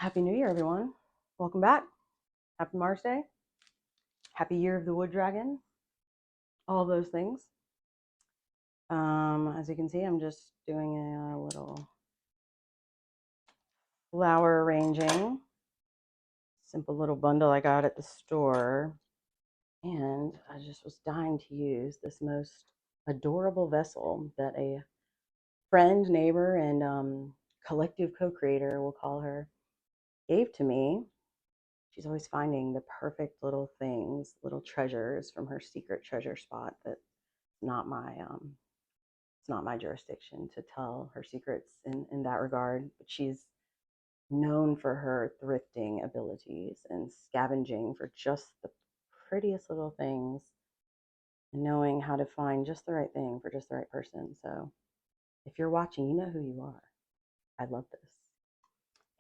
Happy New Year, everyone. Welcome back. Happy Mars Day. Happy Year of the Wood Dragon. All those things. As you can see, I'm just doing a little flower arranging. Simple little bundle I got at the store. And I just was dying to use this most adorable vessel that a friend, neighbor, and collective co-creator, we'll call her, gave to me. She's always finding the perfect little things, little treasures from her secret treasure spot that's not my it's not my jurisdiction to tell her secrets in that regard. But she's known for her thrifting abilities and scavenging for just the prettiest little things and knowing how to find just the right thing for just the right person. So if you're watching, you know who you are. I love this.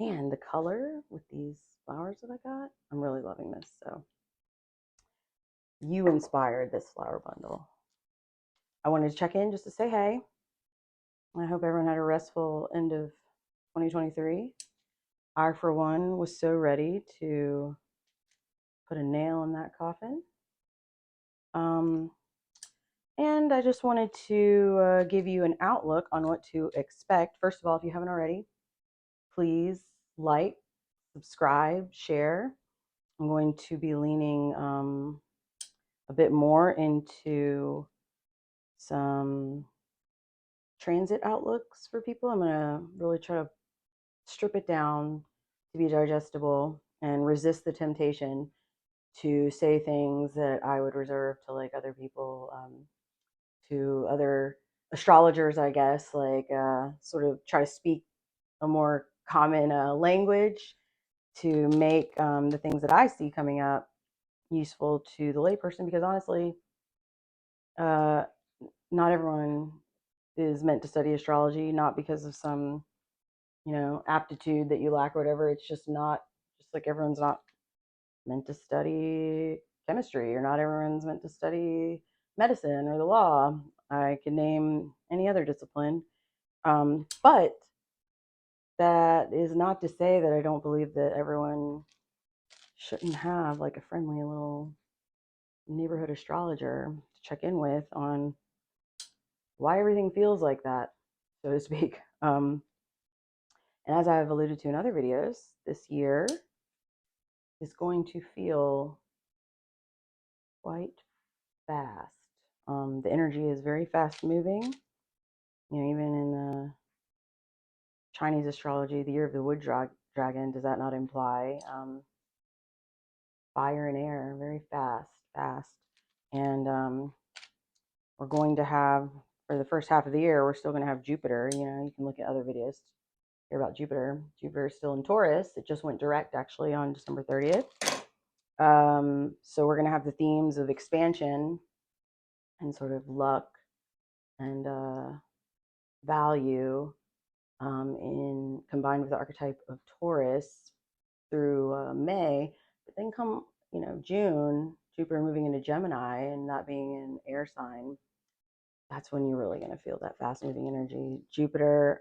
And the color with these flowers that I got, I'm really loving this. So you inspired this flower bundle. I wanted to check in just to say hey. I hope everyone had a restful end of 2023. I, for one, was so ready to put a nail in that coffin. And I just wanted to give you an outlook on what to expect. First of all, if you haven't already, please like, subscribe, share. I'm going to be leaning a bit more into some transit outlooks for people. I'm going to really try to strip it down to be digestible and resist the temptation to say things that I would reserve to like other people, to other astrologers, I guess, like sort of try to speak a more common language to make the things that I see coming up useful to the layperson, because honestly, not everyone is meant to study astrology, not because of some, aptitude that you lack or whatever. It's just not, just like everyone's not meant to study chemistry, or not everyone's meant to study medicine or the law. I can name any other discipline. But that is not to say that I don't believe that everyone shouldn't have like a friendly little neighborhood astrologer to check in with on why everything feels like that, so to speak. And as I've alluded to in other videos, this year is going to feel quite fast. The energy is very fast moving. Even in the Chinese astrology, the year of the wood dragon, does that not imply fire and air? Very fast. And we're going to have, for the first half of the year, we're still going to have Jupiter. You can look at other videos to hear about Jupiter. Jupiter is still in Taurus. It just went direct actually on December 30th. So we're going to have the themes of expansion and sort of luck and value in combined with the archetype of Taurus through May. But then come June, Jupiter moving into Gemini and not being an air sign, that's when you're really going to feel that fast moving energy. Jupiter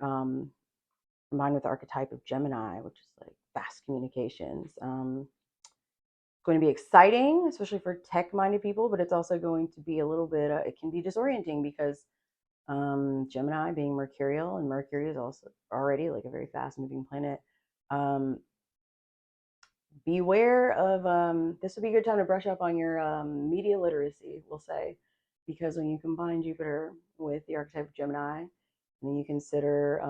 combined with the archetype of Gemini, which is like fast communications. Going to be exciting, especially for tech-minded people, but it's also going to be a little bit, it can be disorienting because Gemini being mercurial, and Mercury is also already like a very fast-moving planet. Beware of, this would be a good time to brush up on your media literacy, we'll say, because when you combine Jupiter with the archetype of Gemini, and then you consider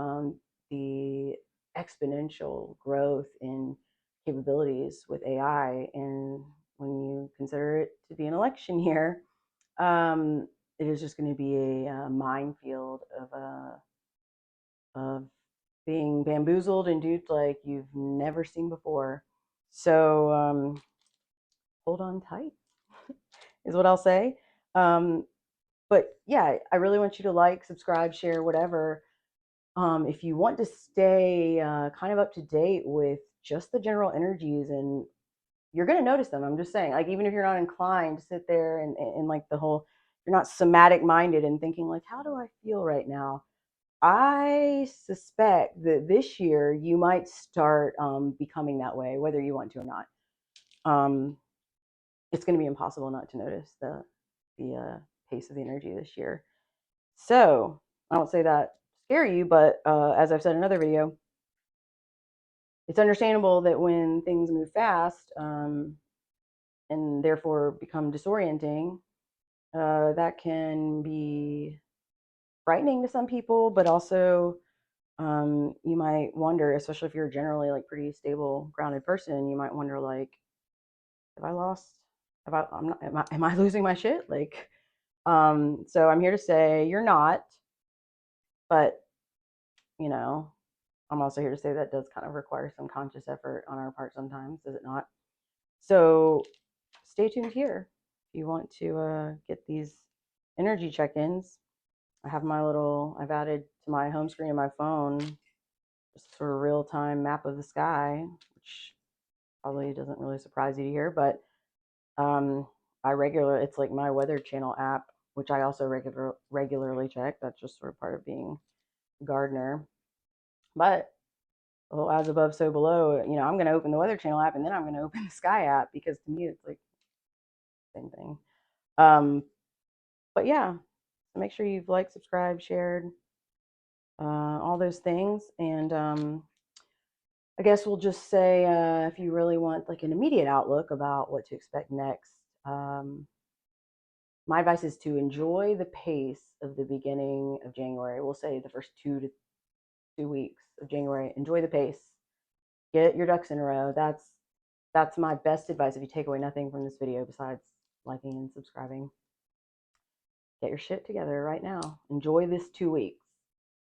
the exponential growth in capabilities with AI, and when you consider it to be an election year, it is just going to be a minefield of being bamboozled and duped like you've never seen before. So hold on tight is what I'll say. But yeah, I really want you to like, subscribe, share, whatever. If you want to stay kind of up to date with just the general energies, and you're going to notice them. I'm just saying, like, even if you're not inclined to sit there and like the whole, you're not somatic minded and thinking like, how do I feel right now? I suspect that this year you might start becoming that way, whether you want to or not. It's going to be impossible not to notice the pace of the energy this year. So I don't say that scare you, but as I've said in another video, it's understandable that when things move fast and therefore become disorienting, that can be frightening to some people, but also you might wonder, especially if you're generally like pretty stable, grounded person, you might wonder like, have I lost? Have I? I'm not. Am I losing my shit? Like, so I'm here to say you're not, but you know, I'm also here to say that does kind of require some conscious effort on our part sometimes, does it not? So stay tuned here if you want to get these energy check-ins. I've added to my home screen of my phone just sort of real-time map of the sky, which probably doesn't really surprise you to hear, but it's like my Weather Channel app, which I also regularly check. That's just sort of part of being a gardener. But well, as above, so below. I'm going to open the Weather Channel app and then I'm going to open the Sky app because to me it's like the same thing. But yeah, so make sure you've liked, subscribed, shared, all those things. And I guess we'll just say if you really want like an immediate outlook about what to expect next, my advice is to enjoy the pace of the beginning of January. We'll say the first 2 weeks of January. Enjoy the pace. Get your ducks in a row. That's my best advice if you take away nothing from this video besides liking and subscribing. Get your shit together right now. Enjoy this 2 weeks.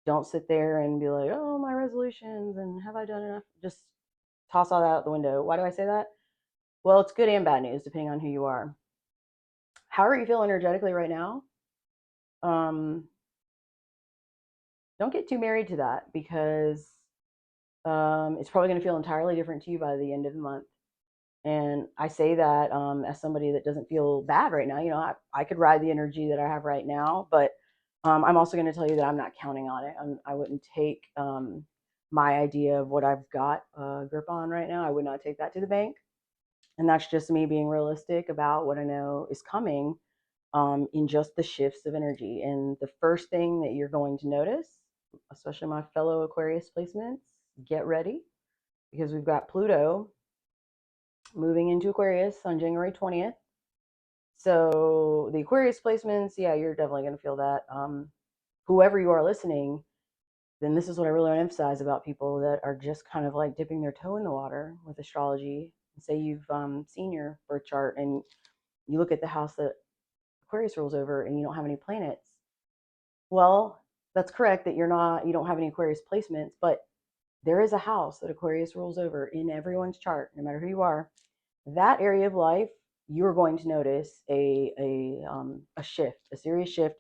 Don't sit there and be like, oh, my resolutions and have I done enough? Just toss all that out the window. Why do I say that? Well, it's good and bad news depending on who you are. However you feel energetically right now, don't get too married to that because it's probably going to feel entirely different to you by the end of the month. And I say that as somebody that doesn't feel bad right now. I could ride the energy that I have right now, but I'm also going to tell you that I'm not counting on it. I wouldn't take my idea of what I've got grip on right now. I would not take that to the bank. And that's just me being realistic about what I know is coming in just the shifts of energy. And the first thing that you're going to notice, especially my fellow Aquarius placements, get ready because we've got Pluto moving into Aquarius on January 20th. So the Aquarius placements, yeah, you're definitely going to feel that. Whoever you are listening, then this is what I really want to emphasize about people that are just kind of like dipping their toe in the water with astrology. Say you've seen your birth chart and you look at the house that Aquarius rules over and you don't have any planets. Well, that's correct that you don't have any Aquarius placements, but there is a house that Aquarius rules over in everyone's chart, no matter who you are. That area of life, you're going to notice a shift, a serious shift.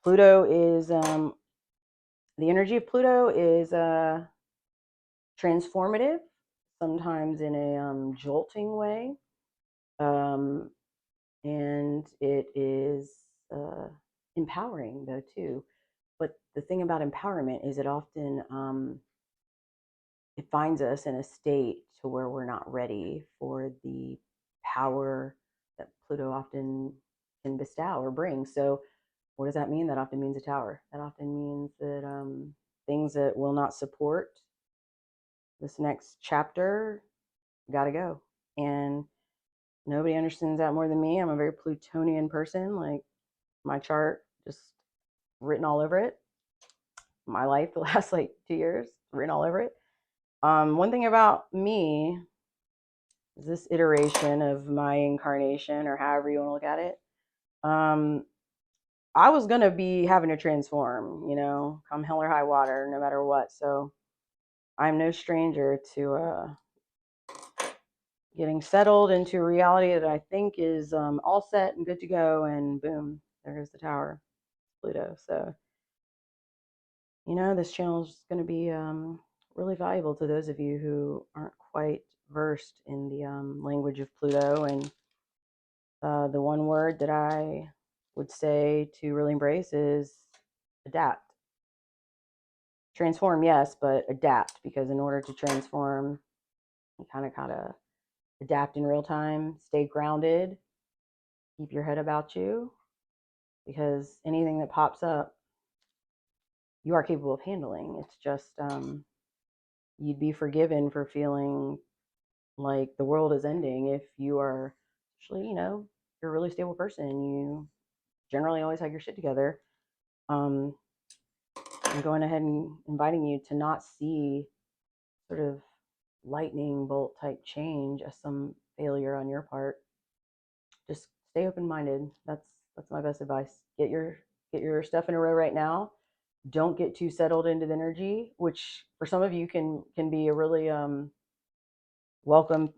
Pluto is the energy of Pluto is transformative, sometimes in a jolting way, and it is empowering though too. But the thing about empowerment is it often it finds us in a state to where we're not ready for the power that Pluto often can bestow or bring. So, what does that mean? That often means a tower. That often means that things that will not support this next chapter got to go. And nobody understands that more than me. I'm a very Plutonian person. Like my chart, just written all over it. My life, the last like 2 years, written all over it. One thing about me is this iteration of my incarnation, or however you want to look at it. I was gonna be having to transform, come hell or high water, no matter what. So I'm no stranger to getting settled into a reality that I think is all set and good to go. And boom, there goes the tower, Pluto. So this channel is going to be really valuable to those of you who aren't quite versed in the language of Pluto. And the one word that I would say to really embrace is adapt. Transform, yes, but adapt, because in order to transform, you kind of gotta adapt in real time, stay grounded, keep your head about you, because anything that pops up, you are capable of handling. It's just you'd be forgiven for feeling like the world is ending if you are actually, you're a really stable person. You generally always have your shit together. I'm going ahead and inviting you to not see sort of lightning bolt type change as some failure on your part. Just stay open minded. That's my best advice. Get your stuff in a row right now. Don't get too settled into the energy, which for some of you can be a really welcome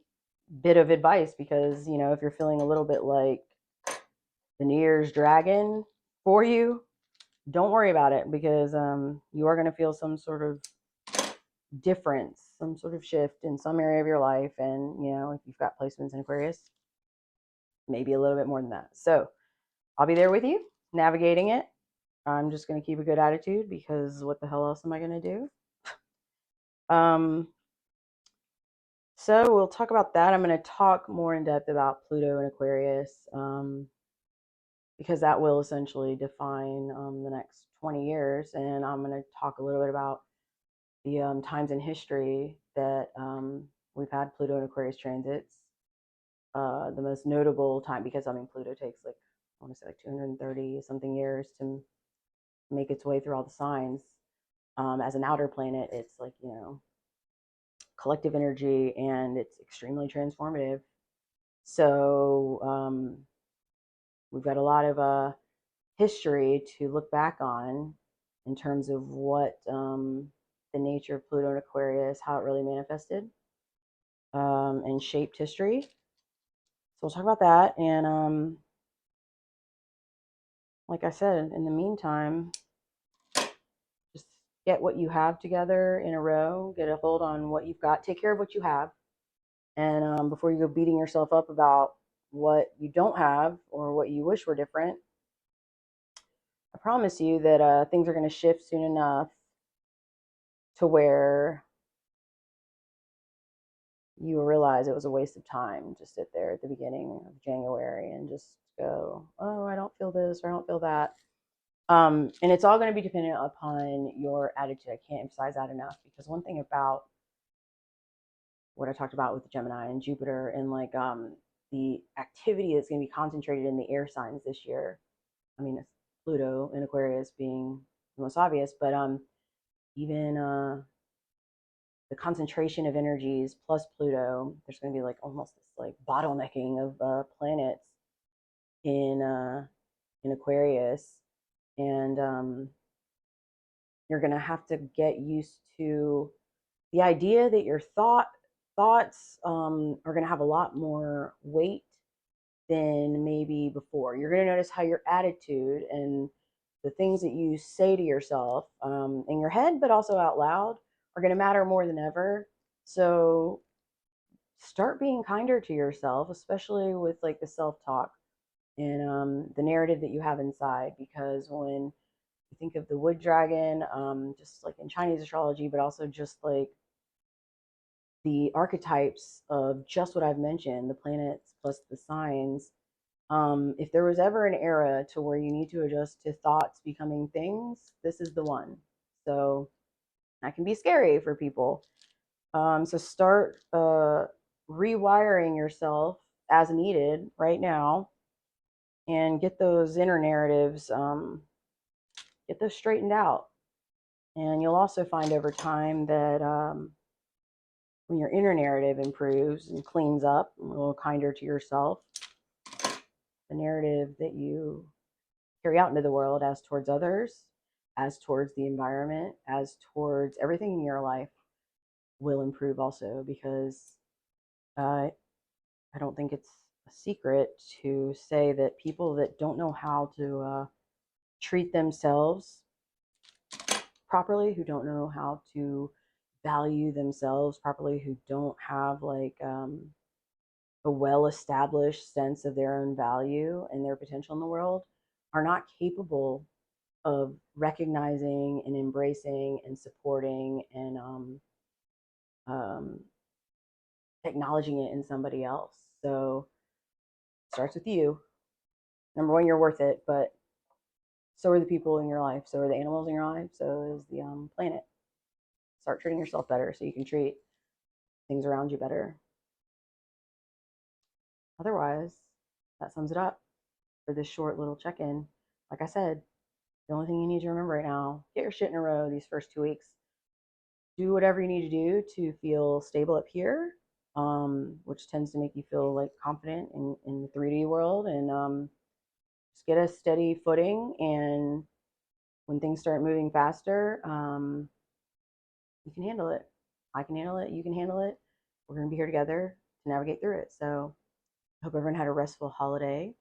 bit of advice, because if you're feeling a little bit like the New Year's dragon for you, don't worry about it, because you are going to feel some sort of difference, some sort of shift in some area of your life. And if you've got placements in Aquarius, maybe a little bit more than that. So I'll be there with you, navigating it. I'm just going to keep a good attitude, because what the hell else am I going to do? So we'll talk about that. I'm going to talk more in depth about Pluto and Aquarius, because that will essentially define the next 20 years. And I'm going to talk a little bit about the times in history that we've had Pluto and Aquarius transits. The most notable time, because Pluto takes I want to say 230 something years to make its way through all the signs. As an outer planet, it's collective energy, and it's extremely transformative. So we've got a lot of history to look back on in terms of what the nature of Pluto and Aquarius, how it really manifested and shaped history. So we'll talk about that. And like I said, in the meantime, just get what you have together in a row, get a hold on what you've got, take care of what you have. And before you go beating yourself up about what you don't have or what you wish were different, I promise you that things are going to shift soon enough to where you will realize it was a waste of time to sit there at the beginning of January and just go, oh, I don't feel this or I don't feel that. And it's all going to be dependent upon your attitude. I can't emphasize that enough, because one thing about what I talked about with Gemini and Jupiter, and the activity that's going to be concentrated in the air signs this year. It's Pluto and Aquarius being the most obvious, but even the concentration of energies plus Pluto, there's going to be almost this bottlenecking of planets in Aquarius, and you're going to have to get used to the idea that your thoughts are going to have a lot more weight than maybe before. You're going to notice how your attitude and the things that you say to yourself in your head, but also out loud, are going to matter more than ever. So start being kinder to yourself, especially with the self-talk and the narrative that you have inside. Because when you think of the wood dragon, just in Chinese astrology, but also just the archetypes of just what I've mentioned, the planets plus the signs. If there was ever an era to where you need to adjust to thoughts becoming things, this is the one. So that can be scary for people. So start rewiring yourself as needed right now, and get those inner narratives, get those straightened out. And you'll also find over time that when your inner narrative improves and cleans up, a little kinder to yourself, the narrative that you carry out into the world, as towards others, as towards the environment, as towards everything in your life, will improve also. Because I don't think it's a secret to say that people that don't know how to treat themselves properly, who don't know how to value themselves properly, who don't have a well-established sense of their own value and their potential in the world, are not capable recognizing and embracing and supporting and um, acknowledging it in somebody else. So it starts with you. Number one, you're worth it, but so are the people in your life. So are the animals in your life. So is the planet. Start treating yourself better so you can treat things around you better. Otherwise, that sums it up for this short little check-in. Like I said, the only thing you need to remember right now, get your shit in a row these first 2 weeks. Do whatever you need to do to feel stable up here, which tends to make you feel like confident in the 3D world, and just get a steady footing. And when things start moving faster, you can handle it. I can handle it. You can handle it. We're going to be here together to navigate through it. So I hope everyone had a restful holiday.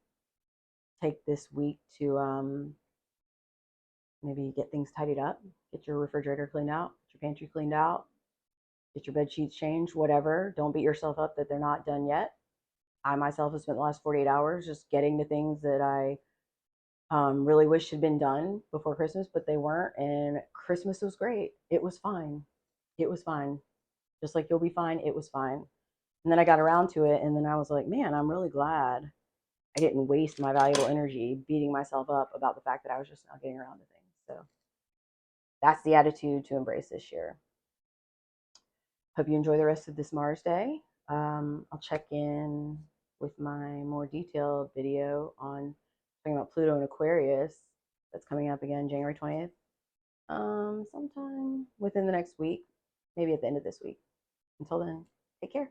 Take this week to maybe get things tidied up, get your refrigerator cleaned out, get your pantry cleaned out, get your bed sheets changed, whatever. Don't beat yourself up that they're not done yet. I myself have spent the last 48 hours just getting to things that I really wish had been done before Christmas, but they weren't. And Christmas was great. It was fine. It was fine. Just like you'll be fine, it was fine. And then I got around to it, and then I was like, man, I'm really glad I didn't waste my valuable energy beating myself up about the fact that I was just not getting around to things. So that's the attitude to embrace this year. Hope you enjoy the rest of this Mars day. I'll check in with my more detailed video on talking about Pluto and Aquarius. That's coming up again January 20th. Sometime within the next week, maybe at the end of this week. Until then, take care.